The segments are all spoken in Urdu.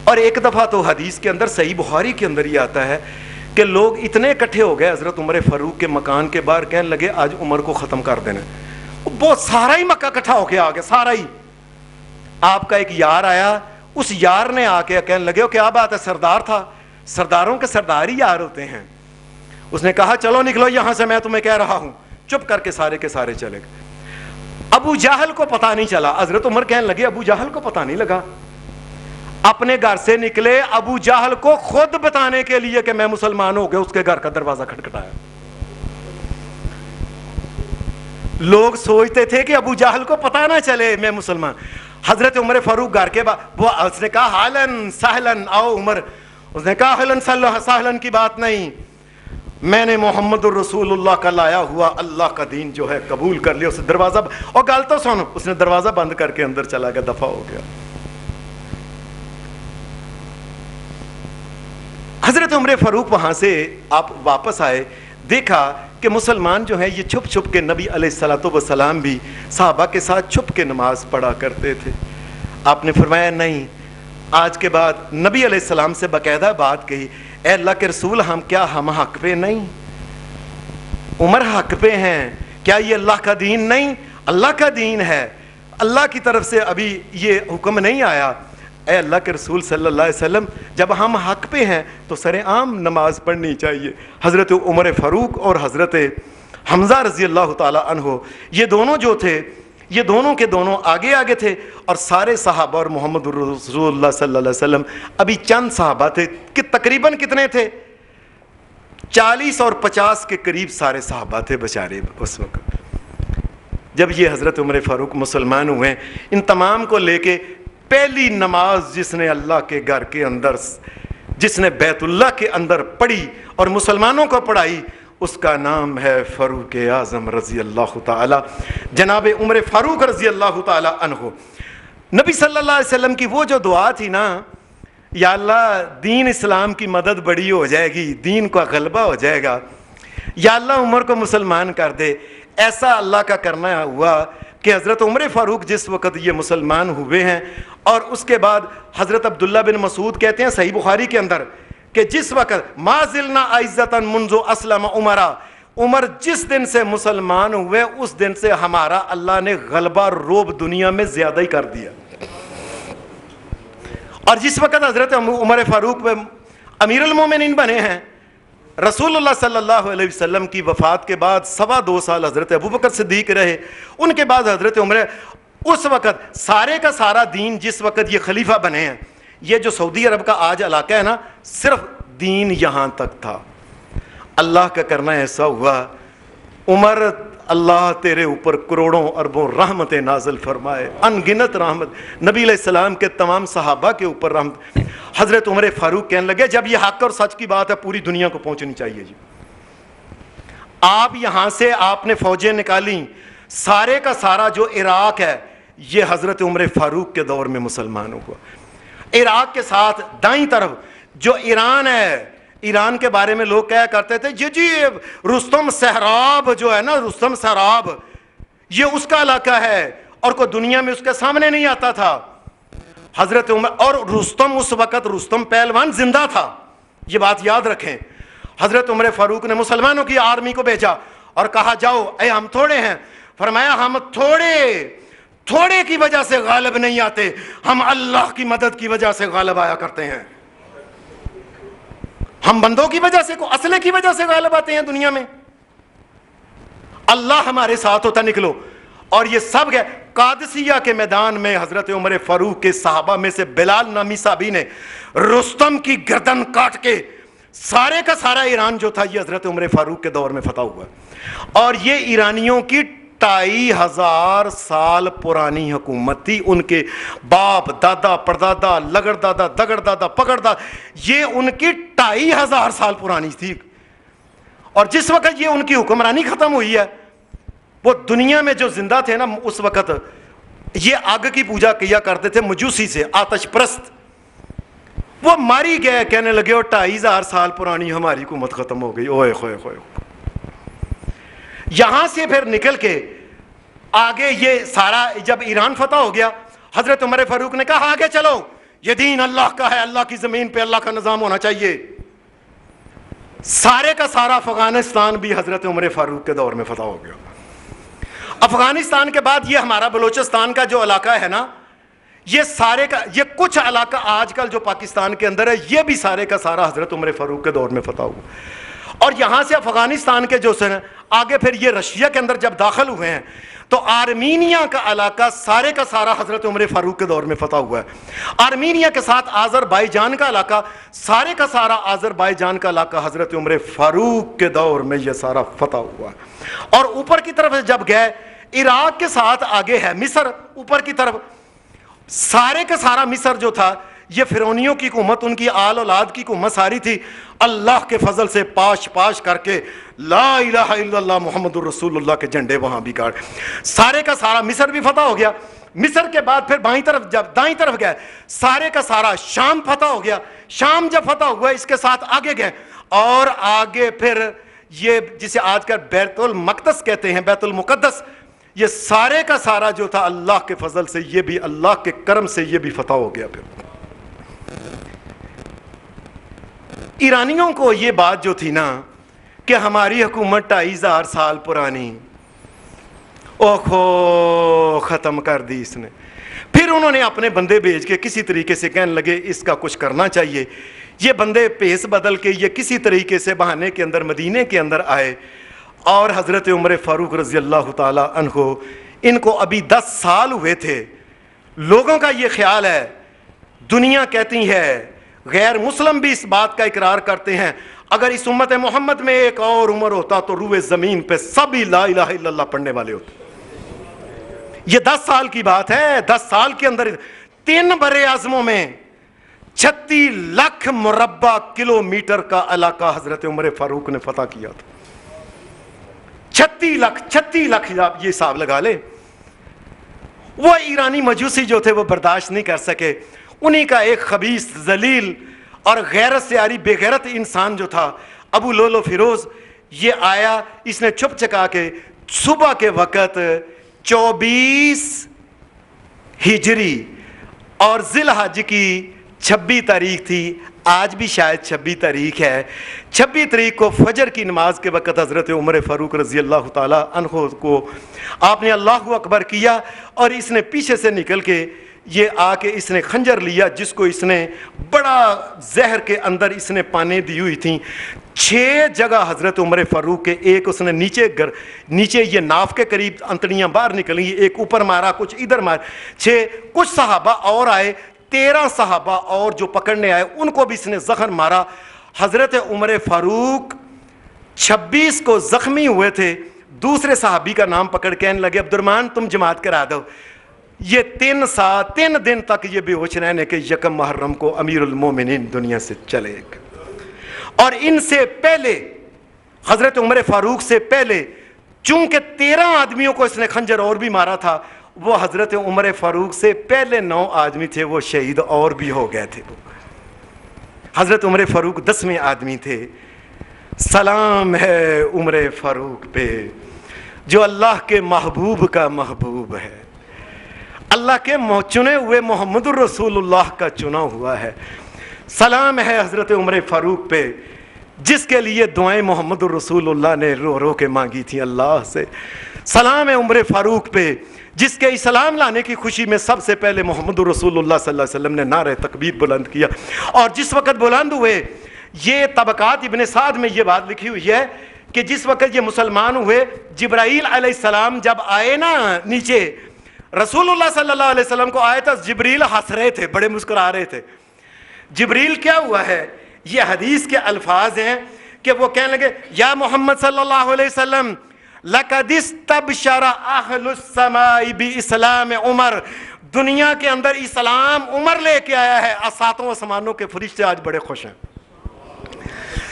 اور ایک دفعہ تو حدیث کے اندر صحیح بخاری کے اندر یہ آتا ہے کہ لوگ اتنے اکٹھے ہو گئے حضرت عمر فاروق کے مکان کے باہر، کہنے لگے آج عمر کو ختم کر دینا. بہت سارا ہی مکہ اکٹھا ہو کے آ گیا، سارا ہی. آپ کا ایک یار آیا، اس یار نے آ کے کہنے لگے کیا بات ہے، سردار تھا، سرداروں کے سردار ہی یار ہوتے ہیں. اس نے کہا چلو نکلو یہاں سے، میں تمہیں کہہ رہا ہوں. چپ کر کے سارے چلے گئے. ابو جہل کو پتا نہیں چلا. حضرت عمر کہنے لگے ابو جہل کو پتا نہیں لگا. اپنے گھر سے نکلے، ابو جہل کو خود بتانے کے لیے کہ میں مسلمان ہو گیا، اس کے گھر کا دروازہ کھٹکھٹایا. لوگ سوچتے تھے کہ ابو جہل کو پتا نہ چلے میں مسلمان. حضرت عمر فاروق گھر کے اس نے کہا حالن سہلن آؤ عمر. اس نے کہا حالن سہلن کی بات نہیں، میں نے محمد الرسول اللہ کا لایا ہوا اللہ کا دین جو ہے قبول کر لیا. اس دروازہ اور گل تو سن، اس نے دروازہ بند کر کے اندر چلا گیا، دفع ہو گیا. حضرت عمر فاروق وہاں سے آپ واپس آئے، دیکھا کہ مسلمان جو ہیں یہ چھپ چھپ کے، نبی علیہ الصلوۃ والسلام بھی صحابہ کے ساتھ چھپ کے نماز پڑھا کرتے تھے. آپ نے فرمایا نہیں، آج کے بعد نبی علیہ السلام سے باقاعدہ بات کہی، اے اللہ کے رسول ہم حق پہ نہیں؟ عمر حق پہ ہیں، کیا یہ اللہ کا دین نہیں؟ اللہ کا دین ہے، اللہ کی طرف سے ابھی یہ حکم نہیں آیا. اے اللہ کے رسول صلی اللہ علیہ وسلم جب ہم حق پہ ہیں تو سر عام نماز پڑھنی چاہیے. حضرت عمر فاروق اور حضرت حمزہ رضی اللہ تعالی عنہ، یہ دونوں جو تھے، یہ دونوں کے دونوں آگے آگے تھے، اور سارے صحابہ اور محمد رسول اللہ صلی اللہ علیہ وسلم ابھی چند صحابہ تھے کہ تقریباً کتنے تھے، 40 اور 50 کے قریب سارے صحابہ تھے بیچارے. اس وقت جب یہ حضرت عمر فاروق مسلمان ہوئے، ان تمام کو لے کے پہلی نماز جس نے اللہ کے گھر کے اندر، جس نے بیت اللہ کے اندر پڑھی اور مسلمانوں کو پڑھائی، اس کا نام ہے فاروق اعظم رضی اللہ تعالی، جناب عمر فاروق رضی اللہ تعالی عنہ. نبی صلی اللہ علیہ وسلم کی وہ جو دعا تھی نا، یا اللہ دین اسلام کی مدد بڑی ہو جائے گی، دین کا غلبہ ہو جائے گا، یا اللہ عمر کو مسلمان کر دے. ایسا اللہ کا کرنا ہوا کہ حضرت عمر فاروق جس وقت یہ مسلمان ہوئے ہیں، اور اس کے بعد حضرت عبداللہ بن مسعود کہتے ہیں صحیح بخاری کے اندر کہ جس وقت ما زلنا عزتاً منذ اسلم عمرہ، عمر جس دن سے مسلمان ہوئے اس دن سے ہمارا اللہ نے غلبہ روب دنیا میں زیادہ ہی کر دیا. اور جس وقت حضرت عمر فاروق امیر المومنین بنے ہیں، رسول اللہ صلی اللہ علیہ وسلم کی وفات کے بعد 2.25 سال حضرت ابوبکر صدیق رہے، ان کے بعد حضرت عمر. اس وقت سارے کا سارا دین جس وقت یہ خلیفہ بنے ہیں، یہ جو سعودی عرب کا آج علاقہ ہے نا، صرف دین یہاں تک تھا. اللہ کا کرنا ایسا ہوا، عمر اللہ تیرے اوپر کروڑوں اربوں رحمتیں نازل فرمائے، ان گنت رحمت، نبی علیہ السلام کے تمام صحابہ کے اوپر رحمت. حضرت عمر فاروق کہنے لگے جب یہ حق اور سچ کی بات ہے پوری دنیا کو پہنچنی چاہیے جی. آپ یہاں سے آپ نے فوجیں نکالی، سارے کا سارا جو عراق ہے یہ حضرت عمر فاروق کے دور میں مسلمان ہوا. عراق کے ساتھ دائیں طرف جو ایران ہے، ایران کے بارے میں لوگ کہا کرتے تھے جی رستم سہراب جو ہے نا، رستم سہراب یہ اس کا علاقہ ہے، اور کوئی دنیا میں اس کے سامنے نہیں آتا تھا. حضرت عمر اور رستم، اس وقت رستم پہلوان زندہ تھا، یہ بات یاد رکھیں. حضرت عمر فاروق نے مسلمانوں کی آرمی کو بھیجا اور کہا جاؤ، اے ہم تھوڑے ہیں. فرمایا ہم تھوڑے کی وجہ سے غالب نہیں آتے، ہم اللہ کی مدد کی وجہ سے غالب آیا کرتے ہیں. ہم بندوں کی وجہ سے، اسلحے کی وجہ سے غالب آتے ہیں دنیا میں. اللہ ہمارے ساتھ ہوتا، نکلو. اور یہ سب گئے قادسیہ کے میدان میں. حضرت عمر فاروق کے صحابہ میں سے بلال نامی صحابی نے رستم کی گردن کاٹ کے سارے کا سارا ایران جو تھا یہ حضرت عمر فاروق کے دور میں فتح ہوا. اور یہ ایرانیوں کی 2500 سال پرانی حکومت تھی. ان کے باپ دادا پردادا لگڑ دادا دگڑ دادا پکڑ دادا، یہ ان کی 2500 سال پرانی تھی. اور جس وقت یہ ان کی حکمرانی ختم ہوئی ہے، وہ دنیا میں جو زندہ تھے نا اس وقت، یہ آگ کی پوجا کیا کرتے تھے مجوسی سے، آتش پرست. وہ ماری گئے، کہنے لگے وہ 2500 سال پرانی ہماری حکومت ختم ہو گئی. اوئے ہوئے ہوئے. یہاں سے پھر نکل کے آگے یہ سارا جب ایران فتح ہو گیا، حضرت عمر فاروق نے کہا آگے چلو، یہ دین اللہ کا ہے, اللہ کی زمین پہ اللہ کا نظام ہونا چاہیے. سارے کا سارا افغانستان بھی حضرت عمر فاروق کے دور میں فتح ہو گیا. افغانستان کے بعد یہ ہمارا بلوچستان کا جو علاقہ ہے نا, یہ سارے کا یہ کچھ علاقہ آج کل جو پاکستان کے اندر ہے, یہ بھی سارے کا سارا حضرت عمر فاروق کے دور میں فتح ہوا. اور یہاں سے افغانستان کے جو سن آگے پھر یہ رشیا کے اندر جب داخل ہوئے ہیں تو آرمینیا کا علاقہ سارے کا سارا حضرت عمر فاروق کے دور میں فتح ہوا ہے. آرمینیا کے ساتھ آذربائیجان کا علاقہ سارے کا سارا آذربائیجان کا علاقہ حضرت عمر فاروق کے دور میں یہ سارا فتح ہوا ہے. اور اوپر کی طرف جب گئے عراق کے ساتھ آگے ہے مصر, اوپر کی طرف سارے کا سارا مصر جو تھا یہ فرعونیوں کی حکومت, ان کی آل اولاد کی حکومت ساری تھی. اللہ کے فضل سے پاش پاش کر کے لا الہ الا اللہ محمد الرسول اللہ کے جھنڈے وہاں بھی گاڑ, سارے کا سارا مصر بھی فتح ہو گیا. مصر کے بعد پھر بائیں طرف جب دائیں طرف گئے سارے کا سارا شام فتح ہو گیا. شام جب فتح ہوا اس کے ساتھ آگے گئے اور آگے پھر یہ جسے آج کل بیت المقدس کہتے ہیں, بیت المقدس, یہ سارے کا سارا جو تھا اللہ کے فضل سے یہ بھی اللہ کے کرم سے یہ بھی فتح ہو گیا. پھر ایرانیوں کو یہ بات جو تھی نا کہ ہماری حکومت 2500 سال پرانی, اوہو ختم کر دی اس نے. پھر انہوں نے اپنے بندے بھیج کے کسی طریقے سے کہنے لگے اس کا کچھ کرنا چاہیے. یہ بندے پیس بدل کے یہ کسی طریقے سے بہانے کے اندر مدینے کے اندر آئے اور حضرت عمر فاروق رضی اللہ تعالی عنہ, ان کو ابھی 10 سال ہوئے تھے. لوگوں کا یہ خیال ہے, دنیا کہتی ہے, غیر مسلم بھی اس بات کا اقرار کرتے ہیں, اگر اس امت محمد میں ایک اور عمر ہوتا تو روئے زمین پہ سبھی لا الہ الا اللہ پڑھنے والے ہوتے. یہ 10 سال کی بات ہے. 10 سال کے اندر 3 بر اعظموں میں 36 لاکھ مربع کلومیٹر کا علاقہ حضرت عمر فاروق نے فتح کیا تھا. 36 لاکھ آپ یہ حساب لگا لے. وہ ایرانی مجوسی جو تھے وہ برداشت نہیں کر سکے. انہی کا ایک خبیث ذلیل اور غیرت سے عاری بے غیرت انسان جو تھا ابو لولو فیروز, یہ آیا, اس نے چھپ چکا کے صبح کے وقت 24 ہجری اور ذی الحج کی 26 تاریخ تھی, آج بھی شاید 26 تاریخ ہے. 26 تاریخ کو فجر کی نماز کے وقت حضرت عمر فاروق رضی اللہ تعالی عنہ کو آپ نے اللہ اکبر کیا اور اس نے پیچھے سے نکل کے یہ آ کے اس نے خنجر لیا جس کو اس نے بڑا زہر کے اندر اس نے پانے دی ہوئی تھیں. 6 جگہ حضرت عمر فاروق کے, ایک اس نے نیچے یہ ناف کے قریب انتڑیاں باہر نکلی, ایک اوپر مارا, کچھ ادھر مار. 6 کچھ صحابہ اور آئے, 13 صحابہ اور جو پکڑنے آئے ان کو بھی اس نے زخم مارا. حضرت عمر فاروق 26 کو زخمی ہوئے تھے. دوسرے صحابی کا نام پکڑ کے کہنے لگے عبد الرحمن تم جماعت کرا دو. یہ 3 دن تک یہ بے ہوش رہنے کہ 1 محرم کو امیر المومنین دنیا سے چلے گا. اور ان سے پہلے حضرت عمر فاروق سے پہلے چونکہ 13 آدمیوں کو اس نے خنجر اور بھی مارا تھا, وہ حضرت عمر فاروق سے پہلے 9 آدمی تھے وہ شہید اور بھی ہو گئے تھے. حضرت عمر فاروق 10ویں آدمی تھے. سلام ہے عمر فاروق پہ جو اللہ کے محبوب کا محبوب ہے, اللہ کے چنے ہوئے محمد الرسول اللہ کا چنا ہوا ہے. سلام ہے حضرت عمر فاروق پہ جس کے لیے دعائیں محمد الرسول اللہ نے رو رو کے مانگی تھی اللہ سے. سلام ہے عمر فاروق پہ جس کے اسلام لانے کی خوشی میں سب سے پہلے محمد الرسول اللہ صلی اللہ علیہ وسلم نے نعرہ تکبیر بلند کیا. اور جس وقت بلند ہوئے, یہ طبقات ابن سعد میں یہ بات لکھی ہوئی ہے کہ جس وقت یہ مسلمان ہوئے, جبرائیل علیہ السلام جب آئے نا نیچے, رسول اللہ صلی اللہ علیہ وسلم کو آئے تھا, جبریل ہنس رہے تھے, بڑے مسکرا رہے تھے. جبریل کیا ہوا ہے, یہ حدیث کے الفاظ ہیں کہ وہ کہنے لگے یا محمد صلی اللہ علیہ وسلم لقد استبشر اہل السماء باسلام عمر, دنیا کے اندر اسلام عمر لے کے آیا ہے, 7 آسمانوں کے فرشتے آج بڑے خوش ہیں.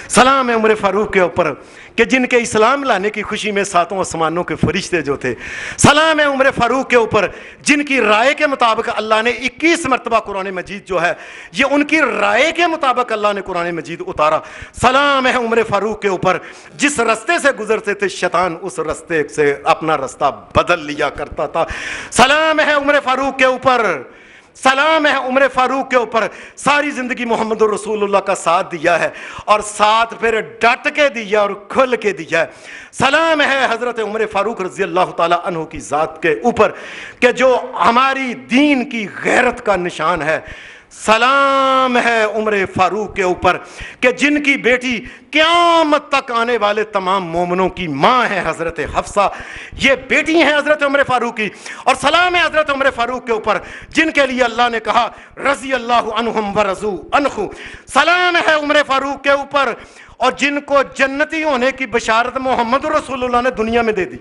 سلام ہے عمر فاروق کے اوپر کہ جن کے اسلام لانے کی خوشی میں 7 آسمانوں کے فرشتے جو تھے. سلام ہے عمر فاروق کے اوپر جن کی رائے کے مطابق اللہ نے 21 مرتبہ قرآن مجید جو ہے یہ ان کی رائے کے مطابق اللہ نے قرآن مجید اتارا. سلام ہے عمر فاروق کے اوپر جس رستے سے گزرتے تھے شیطان اس رستے سے اپنا رستہ بدل لیا کرتا تھا. سلام ہے عمر فاروق کے اوپر سلام ہے عمر فاروق کے اوپر، ساری زندگی محمد رسول اللہ کا ساتھ دیا ہے اور ساتھ پھر ڈٹ کے دیا اور کھل کے دیا ہے۔ سلام ہے حضرت عمر فاروق رضی اللہ تعالیٰ عنہ کی ذات کے اوپر کہ جو ہماری دین کی غیرت کا نشان ہے۔ سلام ہے عمر فاروق کے اوپر کہ جن کی بیٹی قیامت تک آنے والے تمام مومنوں کی ماں ہے حضرت حفصہ، یہ بیٹی ہیں حضرت عمر فاروق کی۔ اور سلام ہے حضرت عمر فاروق کے اوپر جن کے لیے اللہ نے کہا رضی اللہ عنہم ورضوا عنہ۔ سلام ہے عمر فاروق کے اوپر اور جن کو جنتی ہونے کی بشارت محمد رسول اللہ نے دنیا میں دے دی۔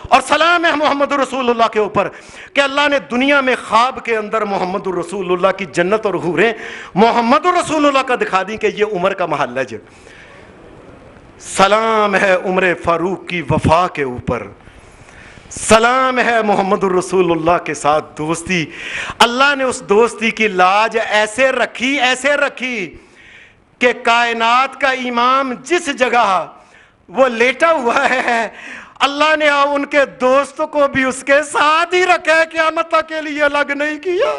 اور سلام ہے محمد رسول اللہ کے اوپر کہ اللہ نے دنیا میں خواب کے اندر محمد رسول اللہ کی جنت اور حوریں محمد رسول اللہ کا دکھا دی کہ یہ عمر کا محل ہے جو۔ سلام ہے عمر فاروق کی وفا کے اوپر، سلام ہے محمد رسول اللہ کے ساتھ دوستی۔ اللہ نے اس دوستی کی لاج ایسے رکھی کہ کائنات کا امام جس جگہ وہ لیٹا ہوا ہے اللہ نے ان کے دوستوں کو بھی اس کے ساتھ ہی رکھا ہے، قیامت کے لیے الگ نہیں کیا۔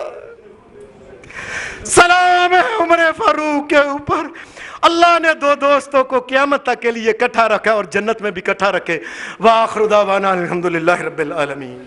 سلام ہے عمر فاروق کے اوپر، اللہ نے دو دوستوں کو قیامت تک کے لیے اکٹھا رکھا اور جنت میں بھی اکٹھا رکھے۔ وآخر دعوانا الحمدللہ رب العالمین۔